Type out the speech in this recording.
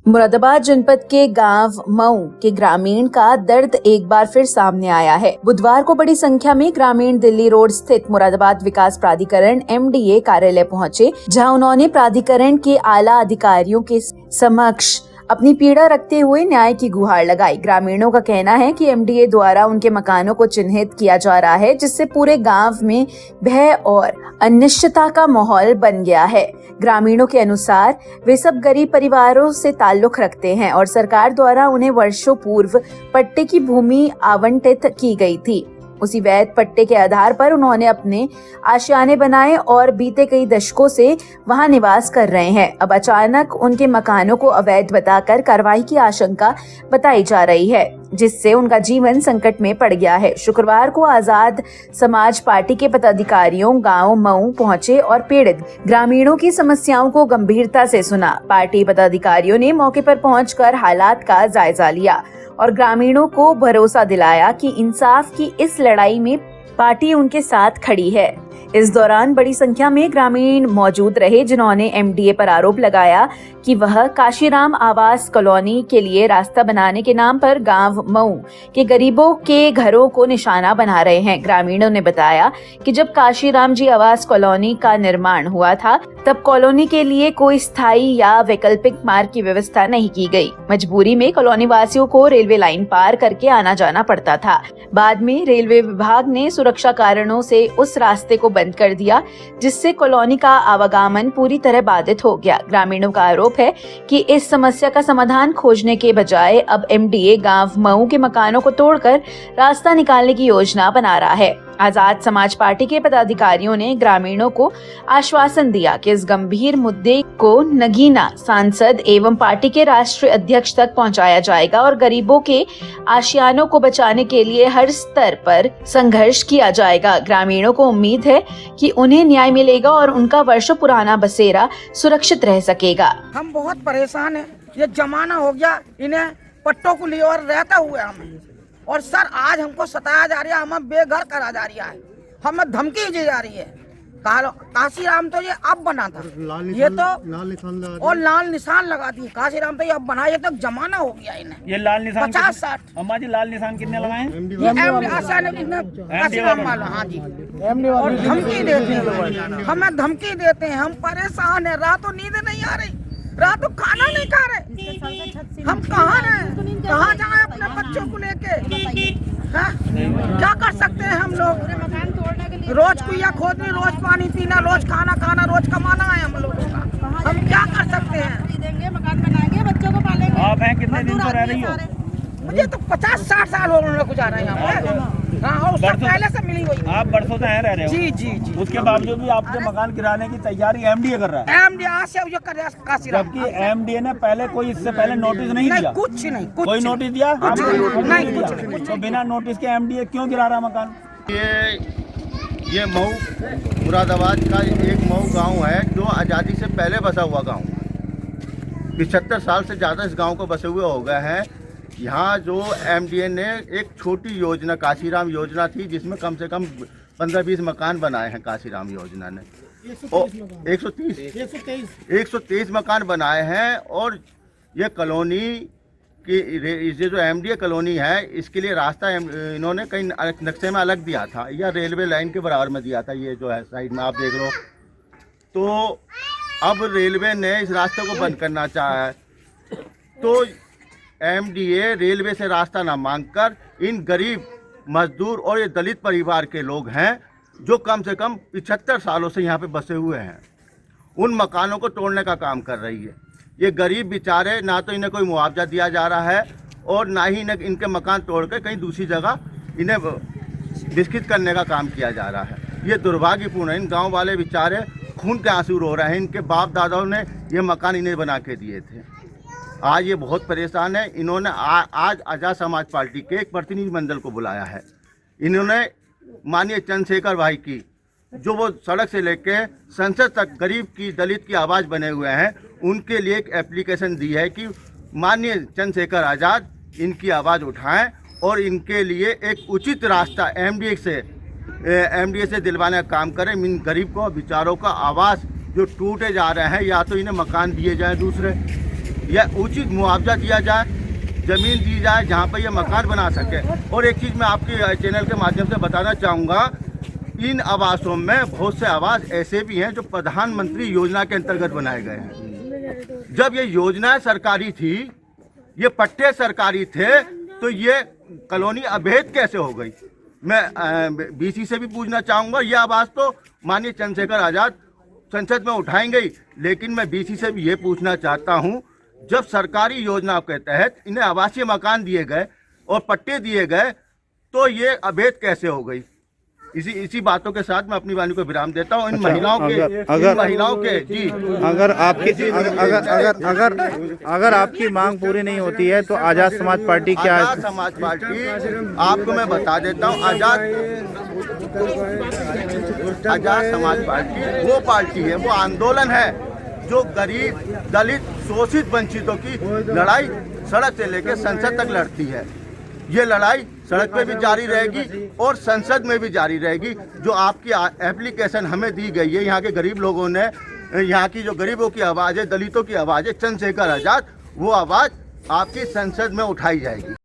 मुरादाबाद जनपद के गांव मऊ के ग्रामीण का दर्द एक बार फिर सामने आया है। बुधवार को बड़ी संख्या में ग्रामीण दिल्ली रोड स्थित मुरादाबाद विकास प्राधिकरण MDA कार्यालय पहुंचे, जहां उन्होंने प्राधिकरण के आला अधिकारियों के समक्ष अपनी पीड़ा रखते हुए न्याय की गुहार लगाई। ग्रामीणों का कहना है कि MDA द्वारा उनके मकानों को चिन्हित किया जा रहा है, जिससे पूरे गांव में भय और अनिश्चितता का माहौल बन गया है। ग्रामीणों के अनुसार वे सब गरीब परिवारों से ताल्लुक रखते हैं और सरकार द्वारा उन्हें वर्षों पूर्व पट्टे की भूमि आवंटित की गई थी। उसी वैध पट्टे के आधार पर उन्होंने अपने आशियाने बनाए और बीते कई दशकों से वहां निवास कर रहे हैं। अब अचानक उनके मकानों को अवैध बताकर कार्रवाई की आशंका बताई जा रही है, जिससे उनका जीवन संकट में पड़ गया है। शुक्रवार को आजाद समाज पार्टी के पदाधिकारियों गांव मऊ पहुंचे और पीड़ित ग्रामीणों की समस्याओं को गंभीरता से सुना। पार्टी पदाधिकारियों ने मौके पर पहुंचकर हालात का जायजा लिया और ग्रामीणों को भरोसा दिलाया कि इंसाफ की इस लड़ाई में पार्टी उनके साथ खड़ी है। इस दौरान बड़ी संख्या में ग्रामीण मौजूद रहे, जिन्होंने MDA पर आरोप लगाया कि वह काशीराम आवास कॉलोनी के लिए रास्ता बनाने के नाम पर गांव मऊ के गरीबों के घरों को निशाना बना रहे हैं। ग्रामीणों ने बताया कि जब काशीराम जी आवास कॉलोनी का निर्माण हुआ था, तब कॉलोनी के लिए कोई स्थायी या वैकल्पिक मार्ग की व्यवस्था नहीं की गई। मजबूरी में कॉलोनी वासियों को रेलवे लाइन पार करके आना जाना पड़ता था। बाद में रेलवे विभाग ने सुरक्षा कारणों से उस रास्ते को बंद कर दिया, जिससे कॉलोनी का आवागमन पूरी तरह बाधित हो गया। ग्रामीणों का आरोप है कि इस समस्या का समाधान खोजने के बजाय अब MDA गांव मऊ के मकानों को तोड़कर रास्ता निकालने की योजना बना रहा है। आजाद समाज पार्टी के पदाधिकारियों ने ग्रामीणों को आश्वासन दिया कि इस गंभीर मुद्दे को नगीना सांसद एवं पार्टी के राष्ट्रीय अध्यक्ष तक पहुंचाया जाएगा और गरीबों के आशियानों को बचाने के लिए हर स्तर पर संघर्ष किया जाएगा। ग्रामीणों को उम्मीद है कि उन्हें न्याय मिलेगा और उनका वर्षों पुराना बसेरा सुरक्षित रह सकेगा। हम बहुत परेशान हैं। ये जमाना हो गया इन्हें पट्टों को लिए और रहता हुआ हमें, और सर आज हमको सताया जा रहा है, हमें बेघर करा जा रहा है, हमें धमकी दी जा रही है। काशीराम तो ये अब बना था, ये तो लाल निशान लगा दी। काशीराम तो ये अब बना, ये तो जमाना हो गया इन्हें। ये लाल निशान 50-60 अम्मा जी लाल निशान कितने लगाए हैं? काशीराम वाला, हाँ जी। और धमकी देते हैं, हमें धमकी देते हैं। हम परेशान है, रातों नींद नहीं आ रही, रात को खाना नहीं खा रहे। हम कहाँ रहे, कहाँ जाए अपने बच्चों को लेके? क्या कर सकते हैं हम लोग? रोज कुइया खोदनी, रोज पानी पीना, रोज खाना खाना, रोज कमाना है हम लोगों का। हम क्या कर सकते हैं? मकान बनाएंगे, बच्चों को पालेंगे। आप हैं कितने दिन से रह रही हो? मुझे तो 50-60 साल हो गए गुजारा है यहाँ पे। हाँ, उससे पहले से मिली हुई। आप बरसों से यहाँ रह रहे हो? जी जी जी। उसके बावजूद भी आपके मकान गिराने की तैयारी MDA कर रहा है? MDA से ये कर रहा है काशीराम। जबकि MDA ने पहले कोई इससे पहले नोटिस नहीं दिया? कुछ नहीं। कोई नोटिस दिया? नहीं, कुछ। तो बिना नोटिस के MDA क्यों गिरा रहा मकान? ये मऊ मुरादाबाद का एक मऊ गांव है, जो आज़ादी से पहले बसा हुआ गांव। 75 साल से ज़्यादा इस गांव को बसे हुए हो गए हैं। यहाँ जो MDA ने एक छोटी योजना काशीराम योजना थी, जिसमें कम से कम 15-20 मकान बनाए हैं काशीराम योजना ने। 123 मकान बनाए हैं। और ये कॉलोनी कि ये जो MDA कॉलोनी है, इसके लिए रास्ता इन्होंने कहीं नक्शे में अलग दिया था, या रेलवे लाइन के बराबर में दिया था। ये जो है साइड में आप देख लो, तो अब रेलवे ने इस रास्ते को बंद करना चाहा है। तो MDA रेलवे से रास्ता ना मांगकर इन गरीब मजदूर और ये दलित परिवार के लोग हैं, जो कम से कम 75 सालों से यहाँ पे बसे हुए हैं, उन मकानों को तोड़ने का काम कर रही है। ये गरीब बेचारे, ना तो इन्हें कोई मुआवजा दिया जा रहा है और ना ही इन्हें इनके मकान तोड़कर कहीं दूसरी जगह इन्हें विस्कृत करने का काम किया जा रहा है। ये दुर्भाग्यपूर्ण है। इन गांव वाले बेचारे खून के आंसू रो रहे हैं। इनके बाप दादाओं ने ये मकान इन्हें बना के दिए थे। आज ये बहुत परेशान है। इन्होंने आज आजाद समाज पार्टी के एक प्रतिनिधिमंडल को बुलाया है। इन्होंने माननीय चंद्रशेखर भाई की, जो वो सड़क से लेके संसद तक गरीब की दलित की आवाज़ बने हुए हैं, उनके लिए एक एप्लीकेशन दी है कि माननीय चंद्रशेखर आज़ाद इनकी आवाज़ उठाएं और इनके लिए एक उचित रास्ता MDA से दिलवाने का काम करें। इन गरीब को, बेचारों का आवास जो टूटे जा रहे हैं, या तो इन्हें मकान दिए जाए दूसरे, या उचित मुआवजा दिया जाए, जमीन दी जाए जहाँ पर ये मकान बना सके। और एक चीज़ मैं आपके चैनल के माध्यम से बताना चाहूँगा, इन आवासों में बहुत से आवास ऐसे भी हैं जो प्रधानमंत्री योजना के अंतर्गत बनाए गए हैं। जब ये योजना सरकारी थी, ये पट्टे सरकारी थे, तो ये कॉलोनी अवैध कैसे हो गई? मैं बीसी से भी पूछना चाहूँगा। ये आवाज़ तो माननीय चंद्रशेखर आज़ाद संसद में उठाएंगे ही, लेकिन मैं बीसी से भी ये पूछना चाहता हूँ, जब सरकारी योजना के तहत इन्हें आवासीय मकान दिए गए और पट्टे दिए गए, तो ये अवैध कैसे हो गई? इसी बातों के साथ मैं अपनी वाणी को विराम देता हूँ। इन महिलाओं के जी, अगर आपकी मांग पूरी नहीं होती है तो आजाद समाज पार्टी क्या? आजाद समाज पार्टी, आपको मैं बता देता हूँ, आजाद समाज पार्टी वो पार्टी है, वो आंदोलन है जो गरीब, दलित, शोषित, वंचितों की लड़ाई सड़क से लेकर संसद तक लड़ती है। ये लड़ाई सड़क पे भी जारी रहेगी और संसद में भी जारी रहेगी। जो आपकी एप्लीकेशन हमें दी गई है, यहाँ के गरीब लोगों ने, यहाँ की जो गरीबों की आवाज़ है, दलितों की आवाज़ है, चंद्रशेखर आज़ाद, वो आवाज़ आपकी संसद में उठाई जाएगी।